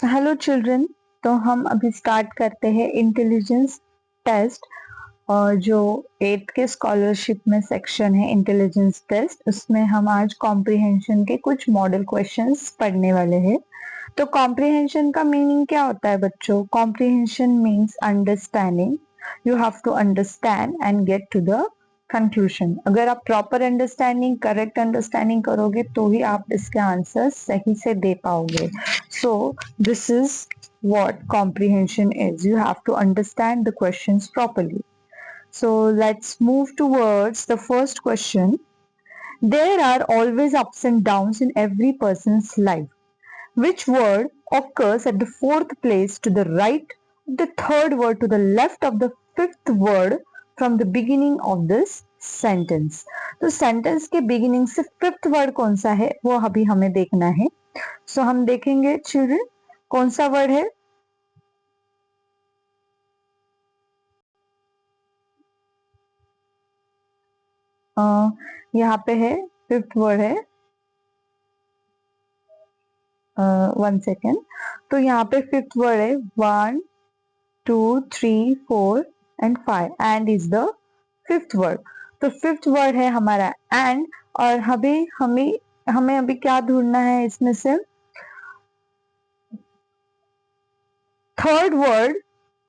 Hello children. तो हम अभी स्टार्ट करते हैं इंटेलिजेंस टेस्ट। और जो 8th के स्कॉलरशिप में सेक्शन है इंटेलिजेंस टेस्ट, उसमें हम आज कॉम्प्रिहेंशन के कुछ मॉडल क्वेश्चंस पढ़ने वाले हैं। तो कॉम्प्रिहेंशन का मीनिंग क्या होता है बच्चों? Comprehension means understanding. You have to understand and get to the conclusion. अगर आप प्रॉपर अंडरस्टैंडिंग, करेक्ट अंडरस्टैंडिंग करोगे तो ही आप इसके आंसर सही से दे पाओगे। So this is what comprehension is. You have to understand the questions properly. So let's move towards the first question. There are always ups and downs in every person's life. Which word occurs at the fourth place to the right of the third word to the left of the fifth word from the beginning of this sentence? तो sentence के beginning से fifth word कौन सा है वो अभी हमें देखना है। So हम देखेंगे children कौन सा word है। यहाँ पे है फिफ्थ वर्ड है। 1 सेकेंड। तो यहाँ पे फिफ्थ वर्ड है 1 2 3 4 and 5 and is the fifth word. तो फिफ्थ वर्ड है हमारा एंड। और अभी हमें हमें अभी क्या ढूंढना है इसमें से? Third word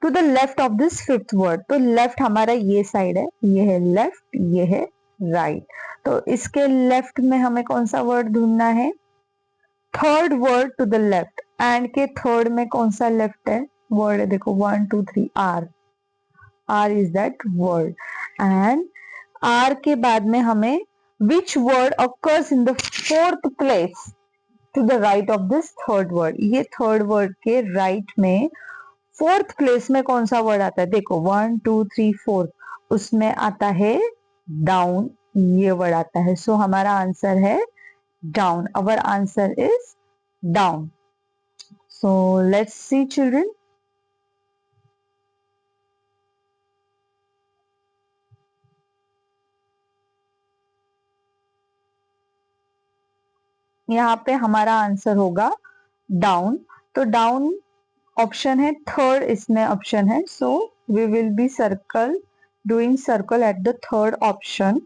to the left of this fifth word. तो लेफ्ट हमारा ये साइड है, ये है लेफ्ट, ये है राइट। तो इसके लेफ्ट में हमें कौन सा वर्ड ढूंढना है? Third word to the left. And के थर्ड में कौन सा लेफ्ट है वर्ड है? देखो 1 2 3 R. R is that word. And R के बाद में हमें which word occurs in the fourth place to the right of this third word. ये थर्ड वर्ड के राइट में फोर्थ प्लेस में कौन सा वर्ड आता है? देखो 1 2 3 4, उसमें आता है डाउन। ये वर्ड आता है। सो हमारा आंसर है down. Our answer is down. So let's see children. यहाँ पे हमारा आंसर होगा डाउन। तो डाउन ऑप्शन है, थर्ड इसमें ऑप्शन है। So we will be circle doing circle at the third option,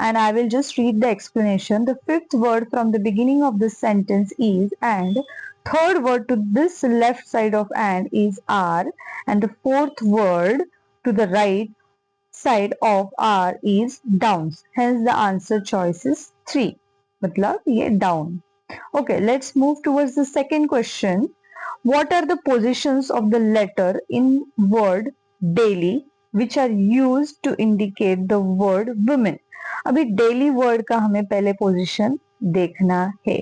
and I will just read the explanation. The fifth word from the beginning of this sentence is and. Third word to this left side of and is are, and the fourth word to the right side of R is downs. Hence the answer choice is 3. मतलब ये down. Okay, let's move towards the second question. What are the positions of the letter in word daily which are used to indicate the word women? अभी daily word का हमें पहले position देखना है।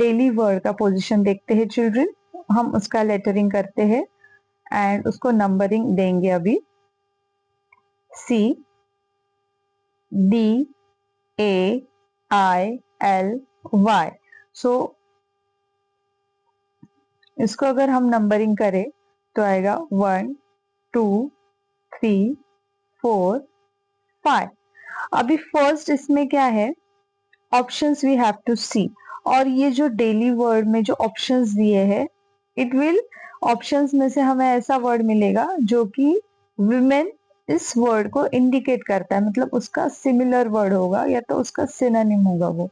daily word का position देखते हैं children। हम उसका lettering करते हैं and उसको numbering देंगे अभी। C D A I L Y। सो इसको अगर हम नंबरिंग करें तो आएगा 1 2 3 4 5। अभी फर्स्ट इसमें क्या है? ऑप्शंस वी हैव टू सी। और ये जो डेली वर्ड में जो ऑप्शंस दिए हैं, इट विल ऑप्शंस में से हमें ऐसा वर्ड मिलेगा जो कि वुमेन इस वर्ड को इंडिकेट करता है, मतलब उसका सिमिलर वर्ड होगा या तो उसका सिनोनिम होगा वो।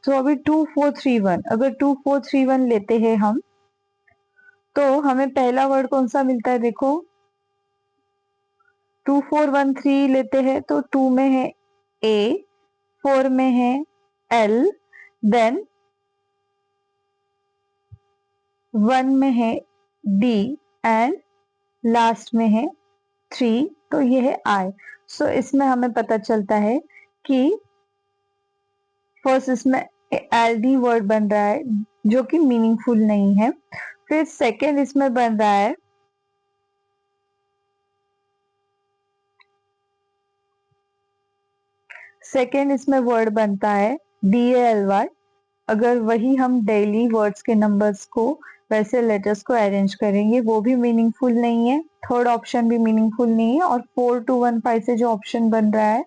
तो अभी 2 4 3 1, अगर 2 4 3 1 लेते हैं हम तो हमें पहला वर्ड कौन सा मिलता है? देखो 2 4 1 3 लेते हैं तो 2 में है ए, 4 में है एल, देन 1 में है डी एंड लास्ट में है 3। तो ये है आई। सो इसमें हमें पता चलता है कि फर्स्ट इसमें एल डी वर्ड बन रहा है जो कि मीनिंगफुल नहीं है। फिर सेकेंड इसमें बन रहा है इसमें वर्ड बनता है DALY। अगर वही हम डेली वर्ड्स के नंबर्स को वैसे लेटर्स को अरेंज करेंगे वो भी मीनिंगफुल नहीं है, थर्ड ऑप्शन भी मीनिंगफुल नहीं है। और 4 2 1 5 से जो ऑप्शन बन रहा है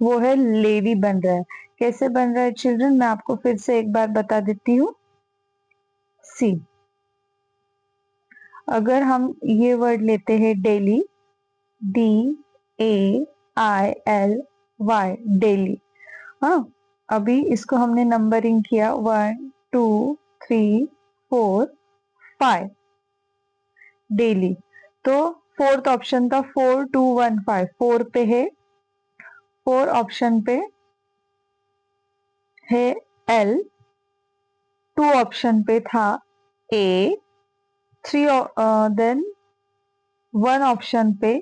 वो है लेडी बन रहा है। कैसे बन रहा है चिल्ड्रन? मैं आपको फिर से एक बार बता देती हूँ। सी अगर हम ये वर्ड लेते हैं डेली, DAILY, डेली, हाँ, अभी इसको हमने नंबरिंग किया 1 2 3 4 5, डेली। तो फोर्थ ऑप्शन था 4215, 4 पे है, 4 ऑप्शन पे है L, 2 ऑप्शन पे था A, 3 देन 1 ऑप्शन पे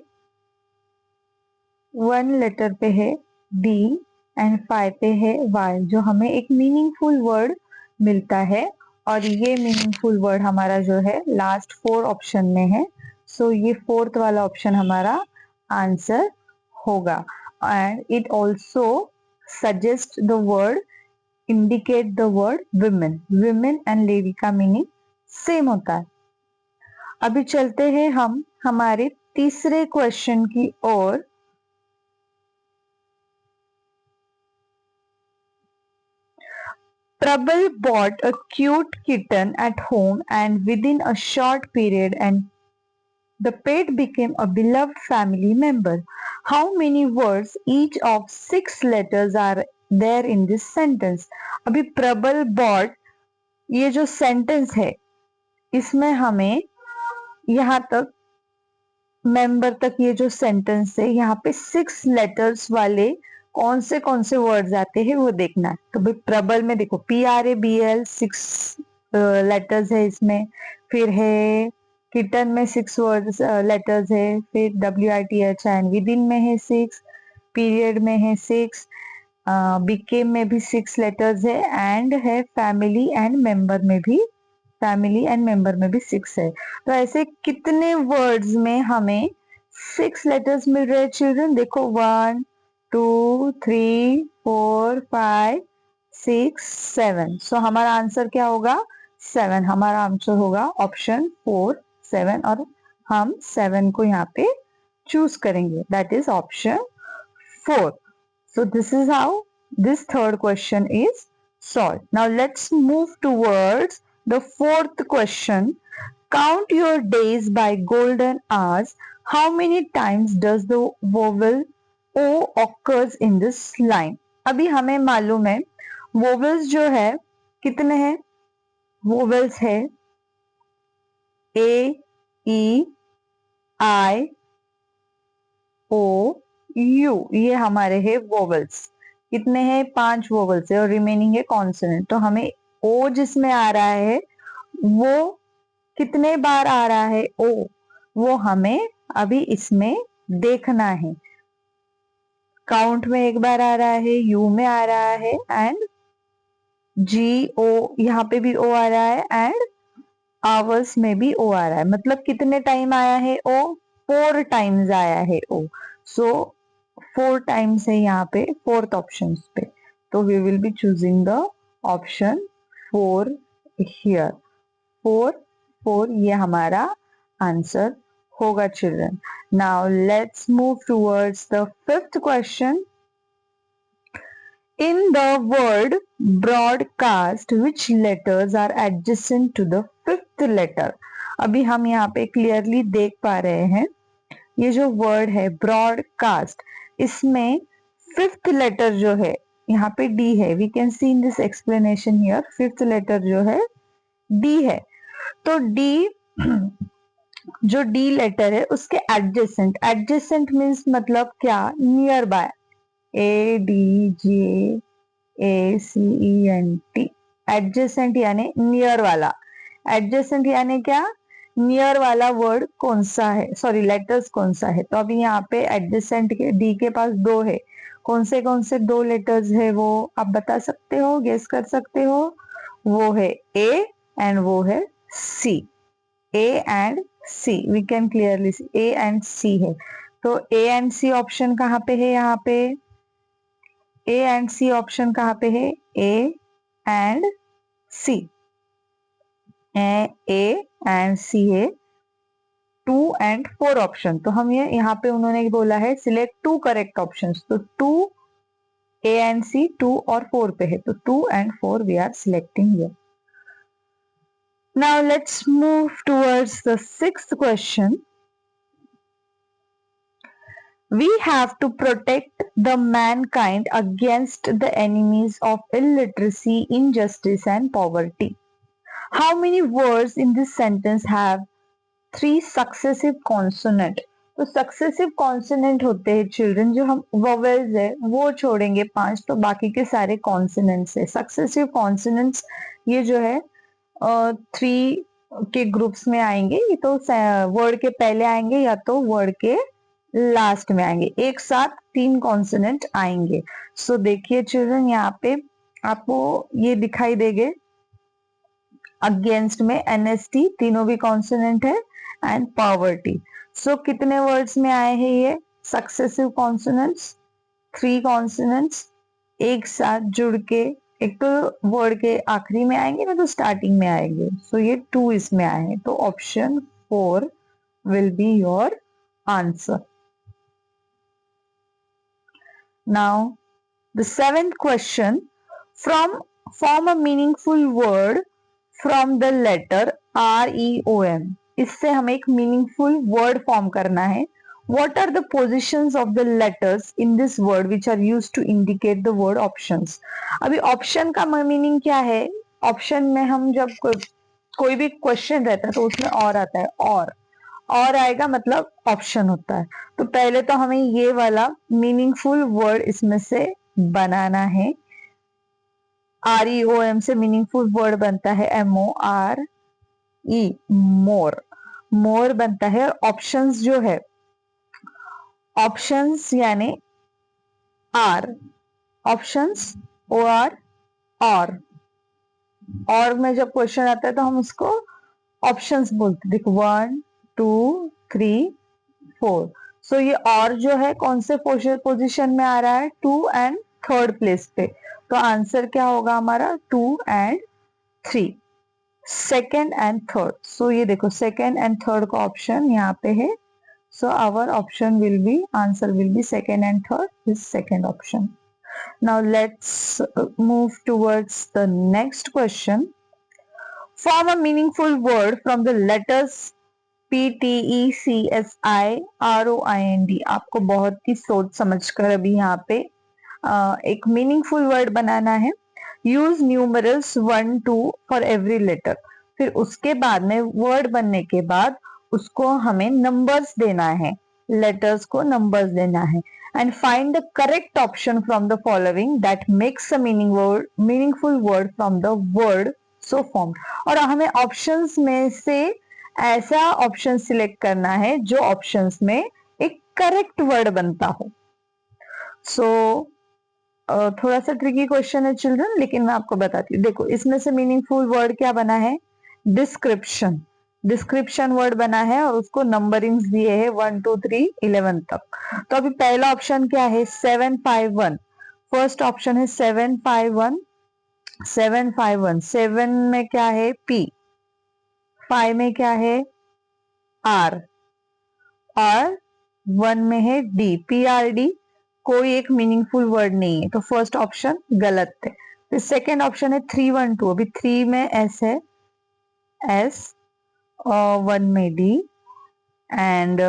1 लेटर पे है D एंड 5 पे है Y, जो हमें एक मीनिंगफुल वर्ड मिलता है। और ये मीनिंगफुल वर्ड हमारा जो है लास्ट 4 ऑप्शन में है। सो ये फोर्थ वाला ऑप्शन हमारा आंसर होगा। And it also suggest the word, indicate the word women. Women and lady का मीनिंग सेम होता है। अभी चलते हैं हम हमारे तीसरे क्वेश्चन की ओर। Prabal bought a cute kitten at home, and within a short period and the pet became a beloved family member. How many words each of 6 letters are there in this sentence? अभी प्रबल bought, ये जो sentence है इसमें हमें यहाँ तक member तक, ये जो सेंटेंस है यहाँ पे 6 लेटर्स वाले कौन से वर्ड्स आते हैं वो देखना है। तो भाई प्रबल में देखो PRABL 6 लेटर्स है इसमें, फिर है किटन में 6 वर्ड्स लेटर्स है, फिर WITH विद इन में है 6, पीरियड में है 6, बिकेम में भी 6 लेटर्स है, एंड है फैमिली एंड मेंबर में भी, फैमिली एंड मेंबर में भी 6 है। तो ऐसे कितने वर्ड्स में हमें 6 लेटर्स मिल रहे हैं चिल्ड्रन? देखो 1 2 3 4 5 6 7। सो हमारा आंसर क्या होगा? 7। हमारा आंसर होगा ऑप्शन 4 7, और हम 7 को यहाँ पे चूज करेंगे, that is option 4। So this is how this third question is solved. Now let's move towards the fourth question. Count your days by golden hours. How many times does the vowel O occurs in this line? अभी हमें मालूम है vowels जो है कितने हैं? vowels है A, E, I, O, U, ये हमारे है वोवल्स। कितने हैं? 5 वोवल्स है और रिमेनिंग है कॉन्सोनेंट। तो हमें ओ जिसमें आ रहा है वो कितने बार आ रहा है ओ, वो हमें अभी इसमें देखना है। काउंट में एक बार आ रहा है, यू में आ रहा है, एंड जी ओ, यहाँ पे भी ओ आ रहा है, एंड आवर्स में भी ओ आ रहा है। मतलब कितने टाइम आया है ओ? 4 टाइम्स आया है ओ। सो 4 टाइम्स है यहाँ पे फोर्थ ऑप्शन पे। तो we will be choosing the option 4 here. 4 4 ये हमारा आंसर होगा children. Now let's move towards the fifth question. In the word broadcast, which letters are adjacent to the fifth letter? अभी हम यहाँ पे क्लियरली देख पा रहे हैं ये जो वर्ड है ब्रॉडकास्ट, इसमें फिफ्थ लेटर जो है यहाँ पे डी है। We can see in this explanation here, fifth letter जो है डी है। तो डी जो डी लेटर है उसके एडजेसेंट, एडजेसेंट मीन्स मतलब क्या? नियर बाय, ADJACENT, एडजेसेंट यानी नियर वाला। एडजेसेंट यानी क्या? नियर वाला वर्ड कौन सा है, सॉरी लेटर्स कौन सा है। तो अभी यहाँ पे एडजेसेंट के डी के पास 2 है। कौन से 2 लेटर्स है वो आप बता सकते हो, गेस कर सकते हो? वो है ए एंड वो है C. A and C, we can clearly see A and C है। तो ए एंड सी ऑप्शन कहाँ पे है? यहाँ पे ए एंड सी ऑप्शन कहाँ पे है? ए and C, A and C है 2 एंड 4 ऑप्शन। तो हम ये यहाँ पे उन्होंने बोला है सिलेक्ट 2 करेक्ट ऑप्शन। तो 2 ए एंड सी 2 और 4 पे है, तो 2 and 4 we are selecting here. Now let's move towards the sixth question. We have to protect the mankind against the enemies of illiteracy, injustice and poverty. How many words in this sentence have three successive consonant? तो successive consonant होते हैं children, जो हम vowels है वो छोड़ेंगे 5, तो बाकी के सारे कॉन्सोनेंट्स है। सक्सेसिव कॉन्सोनेंट्स ये जो है 3 के ग्रुप्स में आएंगे, ये तो वर्ड के पहले आएंगे या तो वर्ड के लास्ट में आएंगे, एक साथ 3 कॉन्सोनेंट आएंगे। सो देखिए चिल्ड्रन, यहाँ पे आपको ये दिखाई देंगे, अगेंस्ट में एनएसटी, तीनों भी कॉन्सोनेंट है, एंड पॉवर्टी। सो कितने वर्ड्स में आए हैं ये सक्सेसिव कॉन्सोनेंट्स? 3 कॉन्सोनेंट्स एक साथ जुड़ के, एक तो वर्ड के आखिरी में आएंगे ना तो स्टार्टिंग में आएंगे। सो ये 2 इसमें आए हैं, तो option 4 will be your answer. Now, the seventh question, form a meaningful word from the letter REOM. इससे हमें एक मीनिंगफुल वर्ड फॉर्म करना है। What are the positions of the letters in this word which are used to indicate the word options? अभी option का meaning क्या है? Option में हम जब कोई भी क्वेश्चन रहता है तो उसमें और आता है, और आएगा मतलब ऑप्शन होता है। तो पहले तो हमें ये वाला मीनिंगफुल वर्ड इसमें से बनाना है। REOM से मीनिंगफुल वर्ड बनता है MORE, मोर, मोर बनता है। ऑप्शंस जो है, ऑप्शंस यानी आर, ऑप्शंस और में जब क्वेश्चन आता है तो हम उसको ऑप्शंस बोलते। देखो 1 2 3 4। सो ये और जो है कौन से पोजीशन में आ रहा है? 2 एंड 3rd प्लेस पे। तो आंसर क्या होगा हमारा? 2 एंड 3, 2nd एंड 3rd। सो ये देखो 2nd एंड 3rd का ऑप्शन यहाँ पे है। So our option will be, answer will be 2nd and 3rd is 2nd option. Now let's move towards the next question. Form a meaningful word from the letters PTECSIROIND। आपको बहुत ही सोच समझ कर अभी यहाँ पे एक मीनिंगफुल वर्ड बनाना है। Use numerals 1 2 for every letter. फिर उसके बाद में वर्ड बनने के बाद उसको हमें नंबर्स देना है, लेटर्स को नंबर्स देना है। And find the correct option from the following that makes a meaningful word from the word so form. और हमें ऑप्शंस में से ऐसा ऑप्शन सिलेक्ट करना है जो ऑप्शंस में एक करेक्ट वर्ड बनता हो। सो थोड़ा सा ट्रिकी क्वेश्चन है चिल्ड्रन, लेकिन मैं आपको बताती हूँ। देखो इसमें से मीनिंगफुल वर्ड क्या बना है? डिस्क्रिप्शन, डिस्क्रिप्शन वर्ड बना है और उसको नंबरिंग्स दिए हैं 1 2 3 11 तक। तो अभी पहला ऑप्शन क्या है? 751। फर्स्ट ऑप्शन है 751, 751। 7 में क्या है? P, 5 में क्या है? R, और 1 में है D, PRD। कोई एक मीनिंगफुल वर्ड नहीं है, तो फर्स्ट ऑप्शन गलत है। फिर सेकेंड ऑप्शन है 312। अभी 3 में S है, S, और 1 में D, एंड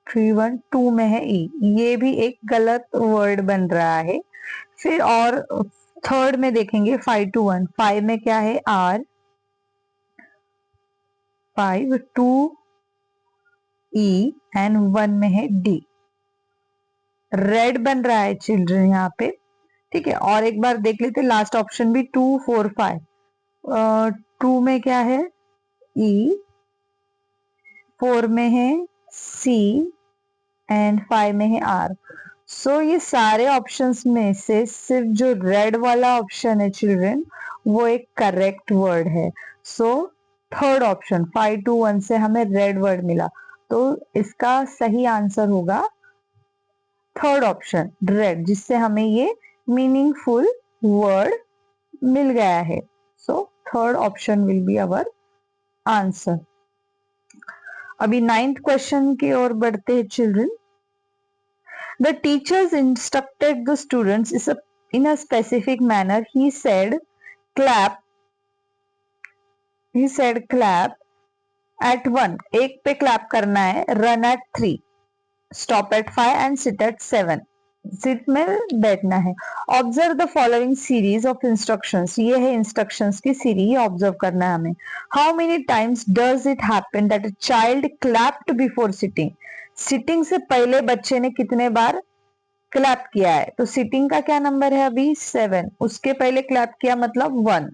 312 में है E। ये भी एक गलत वर्ड बन रहा है। फिर और थर्ड में देखेंगे 521। 5 में क्या है? R, 5 2 E, एंड 1 में है D। रेड बन रहा है चिल्ड्रन यहाँ पे, ठीक है। और एक बार देख लेते लास्ट ऑप्शन भी 2 4 5। 2 में क्या है? E, 4 में है C, एंड 5 में है R। सो ये सारे ऑप्शंस में से सिर्फ जो रेड वाला ऑप्शन है चिल्ड्रन, वो एक करेक्ट वर्ड है। सो थर्ड ऑप्शन 521 से हमें रेड वर्ड मिला, तो इसका सही आंसर होगा थर्ड ऑप्शन रेड, जिससे हमें ये मीनिंगफुल वर्ड मिल गया है। So third option will be our answer. अभी 9th क्वेश्चन की ओर बढ़ते हैं children. The teachers instructed the students in a specific manner. He said clap he said clap at 1, एक पे क्लैप करना है, run at 3, stop at 5 and sit at 7, sit में बैठना है। Observe the following series of instructions, ये है instructions की सीरीज, ऑब्जर्व करना है हमें। How many times does it happen that a child clapped before sitting, sitting से पहले बच्चे ने कितने बार क्लैप किया है? तो सिटिंग का क्या नंबर है अभी? 7, उसके पहले क्लैप किया मतलब 1,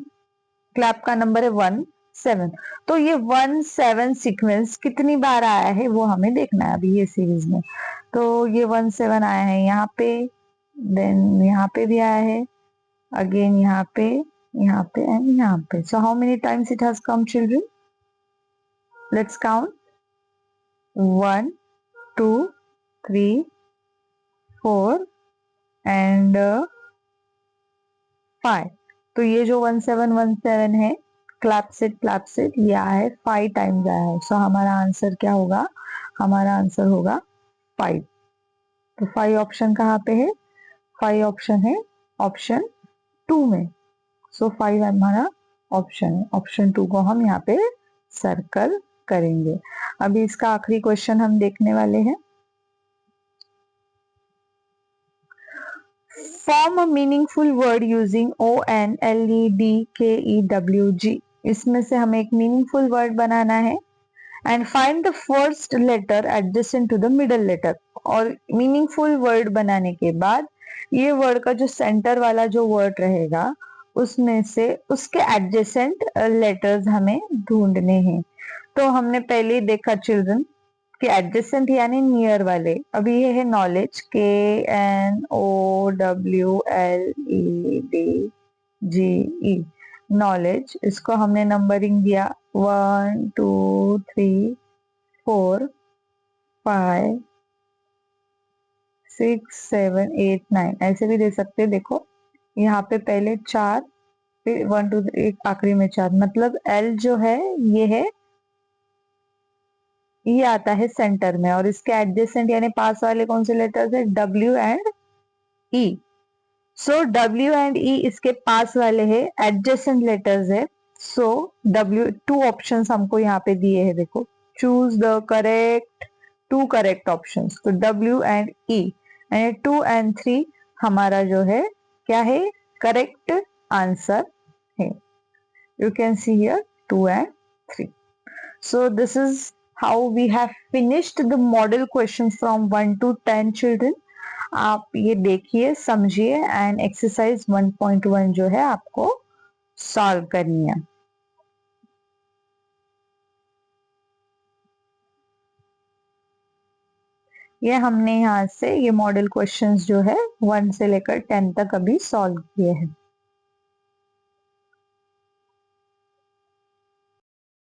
क्लैप का नंबर है 1 7। तो ये 1 7 सीक्वेंस कितनी बार आया है वो हमें देखना है अभी ये सीरीज में। तो ये 1 7 आया है यहाँ पे, देन यहाँ पे भी आया है, अगेन यहाँ पे एंड यहाँ पे। So how many times it has come children? Let's count, 1 2 3 4 and 5। तो ये जो 1717 है, क्लैप सिट ये आया है 5 टाइम्स आया है। सो हमारा आंसर क्या होगा? हमारा आंसर होगा 5। तो 5 ऑप्शन कहाँ पे है? 5 ऑप्शन है ऑप्शन 2 में। सो 5 हमारा ऑप्शन है, ऑप्शन 2 को हम यहाँ पे सर्कल करेंगे। अभी इसका आखिरी क्वेश्चन हम देखने वाले हैं। Form a meaningful word using ONLEDKEWG, इसमें से हमें एक मीनिंगफुल वर्ड बनाना है। And find the first letter adjacent to the middle letter, और मीनिंगफुल वर्ड बनाने के बाद ये वर्ड का जो सेंटर वाला जो वर्ड रहेगा उसमें से उसके एडजेसेंट लेटर्स हमें ढूंढने हैं। तो हमने पहले ही देखा चिल्ड्रन कि एडजेसेंट यानी नियर वाले। अभी ये है नॉलेज, KNOWLEDGE, नॉलेज। इसको हमने नंबरिंग दिया 1 2 3 4 5 6 7 8 9, ऐसे भी दे सकते हैं। देखो यहाँ पे पहले 4, फिर 1 2 3, आखिरी में 4, मतलब L जो है ये आता है सेंटर में, और इसके एडजेसेंट यानी पास वाले कौन से लेटर्स है? W and E। So W and E इसके पास वाले है, एडजेसेंट लेटर्स है। सो W, 2 ऑप्शंस हमको यहाँ पे दिए हैं, देखो, choose the correct 2 correct options. तो W and E and 2 and 3 हमारा जो है क्या है? करेक्ट आंसर है। You can see here 2 and 3. So this is how we have finished the model questions from 1 to 10 children. आप ये देखिए, समझिए एंड एक्सरसाइज 1.1 जो है आपको सॉल्व करनी है। ये हमने यहाँ से ये मॉडल क्वेश्चंस जो है 1 से लेकर 10 तक अभी सॉल्व किए हैं।